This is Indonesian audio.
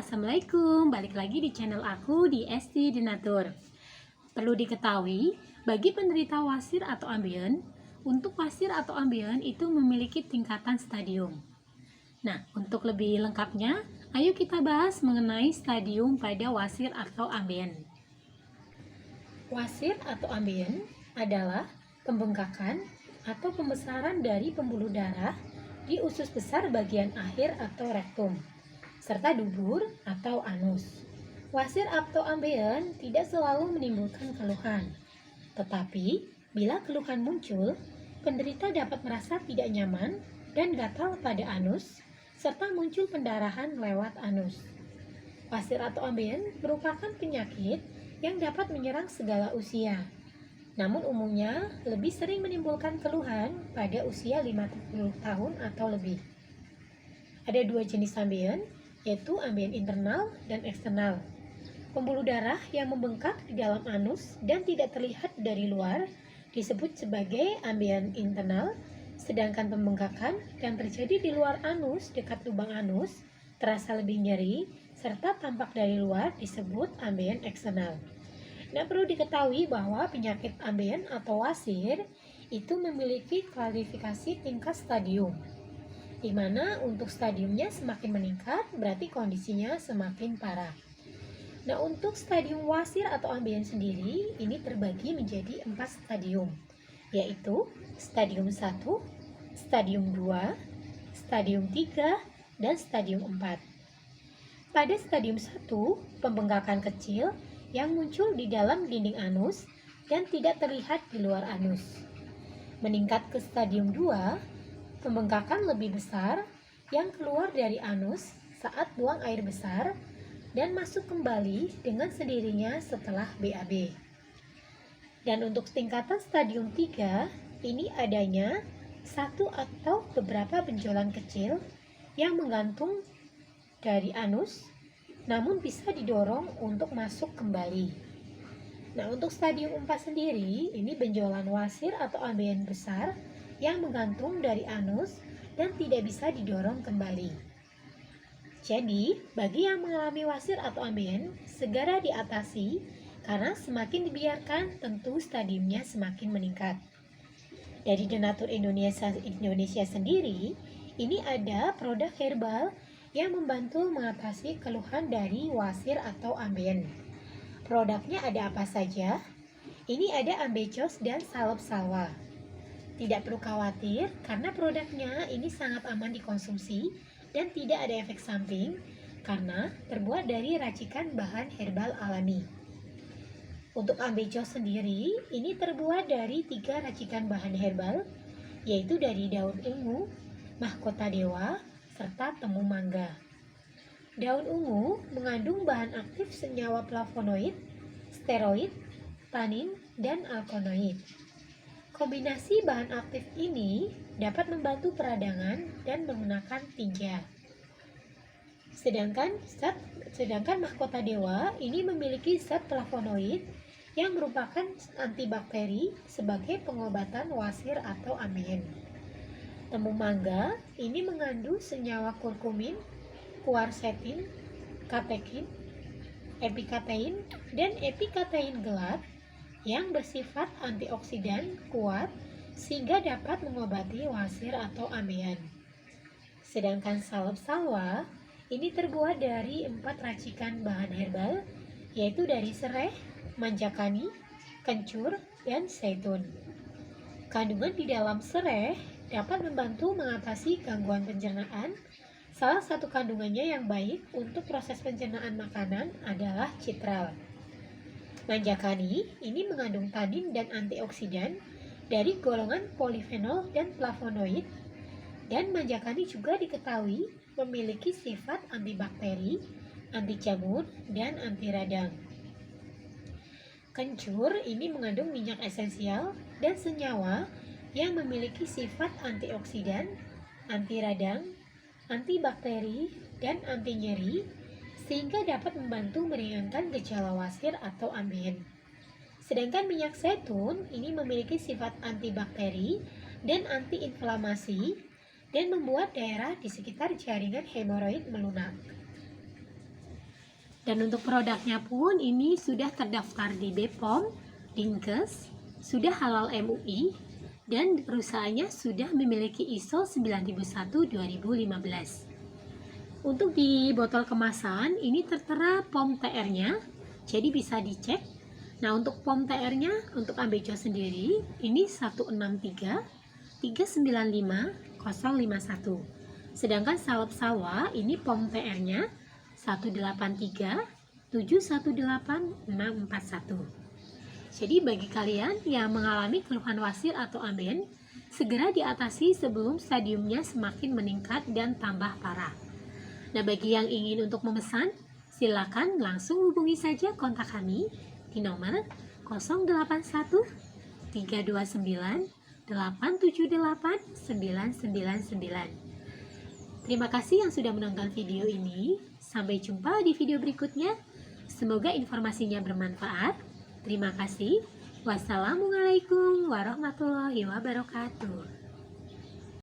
Assalamualaikum. Balik lagi di channel aku di ST Denatur. Perlu diketahui, bagi penderita wasir atau ambien, untuk wasir atau ambien itu memiliki tingkatan stadium. Nah, untuk lebih lengkapnya, ayo kita bahas mengenai stadium pada wasir atau ambien. Wasir atau ambien adalah pembengkakan atau pembesaran dari pembuluh darah di usus besar bagian akhir atau rektum, serta dubur atau anus. Wasir atau ambien tidak selalu menimbulkan keluhan, tetapi bila keluhan muncul, penderita dapat merasa tidak nyaman dan gatal pada anus, serta muncul pendarahan lewat anus. Wasir atau ambien merupakan penyakit yang dapat menyerang segala usia, namun umumnya lebih sering menimbulkan keluhan pada usia 50 tahun atau lebih. Ada dua jenis ambien, yaitu ambien internal dan eksternal. Pembuluh darah yang membengkak di dalam anus dan tidak terlihat dari luar disebut sebagai ambien internal, sedangkan pembengkakan yang terjadi di luar anus dekat lubang anus terasa lebih nyeri serta tampak dari luar disebut ambien eksternal. Nah, perlu diketahui bahwa penyakit ambien atau wasir itu memiliki klasifikasi tingkat stadium, di mana untuk stadiumnya semakin meningkat berarti kondisinya semakin parah. Nah, untuk stadium wasir atau ambien sendiri ini terbagi menjadi 4 stadium, yaitu stadium 1, stadium 2, stadium 3, dan stadium 4. Pada stadium 1, pembengkakan kecil yang muncul di dalam dinding anus dan tidak terlihat di luar anus. Meningkat ke stadium 2, pembengkakan lebih besar yang keluar dari anus saat buang air besar dan masuk kembali dengan sendirinya setelah BAB. Dan untuk tingkatan stadium 3, ini adanya satu atau beberapa benjolan kecil yang menggantung dari anus namun bisa didorong untuk masuk kembali. Nah, untuk stadium 4 sendiri, ini benjolan wasir atau ambien besar yang menggantung dari anus dan tidak bisa didorong kembali. Jadi, bagi yang mengalami wasir atau ambien, segera diatasi karena semakin dibiarkan tentu stadiumnya semakin meningkat. Dari Denatur Indonesia sendiri, ini ada produk herbal yang membantu mengatasi keluhan dari wasir atau ambien. Produknya ada apa saja? Ini ada ambecos dan salep salwa. Tidak perlu khawatir karena produknya ini sangat aman dikonsumsi dan tidak ada efek samping karena terbuat dari racikan bahan herbal alami. Untuk ambecos sendiri ini terbuat dari 3 racikan bahan herbal, yaitu dari daun ungu, mahkota dewa, serta temu mangga. Daun ungu mengandung bahan aktif senyawa flavonoid, steroid, tanin, dan alkaloid. Kombinasi bahan aktif ini dapat membantu peradangan dan menggunakan tinja. Sedangkan mahkota dewa ini memiliki zat flavonoid yang merupakan antibakteri sebagai pengobatan wasir atau ambien. Temu mangga ini mengandung senyawa kurkumin, quercetin, katekin, epikatein, dan epikatein gelap yang bersifat antioksidan kuat sehingga dapat mengobati wasir atau ambien. Sedangkan salep salwa ini terbuat dari 4 racikan bahan herbal, yaitu dari sereh, manjakani, kencur, dan zaitun. Kandungan di dalam sereh dapat membantu mengatasi gangguan pencernaan. Salah satu kandungannya yang baik untuk proses pencernaan makanan adalah citral. Manjakani ini mengandung tanin dan antioksidan dari golongan polifenol dan flavonoid, dan manjakani juga diketahui memiliki sifat antibakteri, anti jamur, dan anti radang. Kencur ini mengandung minyak esensial dan senyawa yang memiliki sifat antioksidan, anti radang, antibakteri, dan anti nyeri sehingga dapat membantu meringankan gejala wasir atau ambien. Sedangkan minyak zaitun ini memiliki sifat antibakteri dan antiinflamasi dan membuat daerah di sekitar jaringan hemoroid melunak. Dan untuk produknya pun ini sudah terdaftar di BPOM, Dinkes, sudah halal MUI, dan perusahaannya sudah memiliki ISO 9001-2015. Untuk di botol kemasan ini tertera POM TR-nya, jadi bisa dicek. Nah, untuk POM TR-nya untuk Ambejo sendiri ini 163 395 051. Sedangkan Salep Sawa ini POM TR-nya 183 718 641. Jadi bagi kalian yang mengalami keluhan wasir atau amben, segera diatasi sebelum stadiumnya semakin meningkat dan tambah parah. Nah, bagi yang ingin untuk memesan, silakan langsung hubungi saja kontak kami di nomor 081 329 878 999. Terima kasih yang sudah menonton video ini. Sampai jumpa di video berikutnya. Semoga informasinya bermanfaat. Terima kasih. Wassalamualaikum warahmatullahi wabarakatuh.